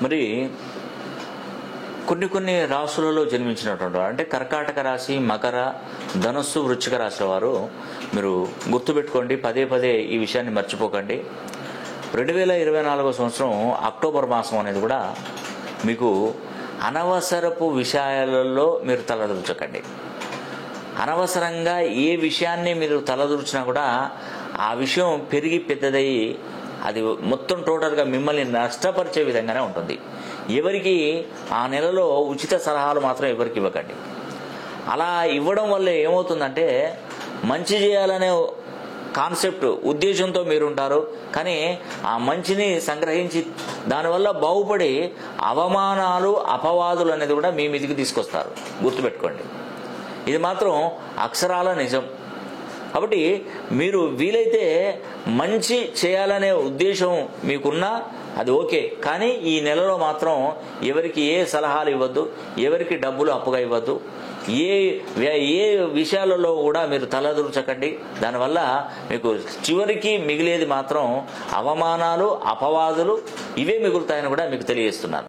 మరి కొన్ని రాశులలో జన్మించినటువంటి అంటే కర్కాటక రాశి, మకర, ధనుస్సు, వృశ్చిక రాశుల వారు మీరు గుర్తుపెట్టుకోండి, పదే పదే ఈ విషయాన్ని మర్చిపోకండి. 2024 సంవత్సరం అక్టోబర్ మాసం అనేది కూడా మీకు అనవసరపు విషయాలలో మీరు తలదూర్చకండి. అనవసరంగా ఏ విషయాన్ని మీరు తలదూర్చినా కూడా ఆ విషయం పెరిగి పెద్దదయ్యి అది మొత్తం టోటల్గా మిమ్మల్ని నష్టపరిచే విధంగానే ఉంటుంది. ఎవరికి ఆ నెలలో ఉచిత సలహాలు మాత్రం ఎవరికి ఇవ్వకండి. అలా ఇవ్వడం వల్ల ఏమవుతుందంటే మంచి చేయాలనే కాన్సెప్ట్ ఉద్దేశంతో మీరుంటారు, కానీ ఆ మంచిని సంగ్రహించి దానివల్ల బాగుపడి అవమానాలు, అపవాదులు అనేది కూడా మీ మీదికి తీసుకొస్తారు. గుర్తుపెట్టుకోండి, ఇది మాత్రం అక్షరాల నిజం. కాబట్టి మీరు వీలైతే మంచి చేయాలనే ఉద్దేశం మీకున్నా అది ఓకే, కానీ ఈ నెలలో మాత్రం ఎవరికి ఏ సలహాలు ఇవ్వద్దు, ఎవరికి డబ్బులు అప్పుగా ఇవ్వద్దు, ఏ విషయాలలో కూడా మీరు తలదూర్చకండి. దానివల్ల మీకు చివరికి మిగిలేది మాత్రం అవమానాలు, అపవాదులు ఇవే మిగులుతాయని కూడా మీకు తెలియజేస్తున్నాను.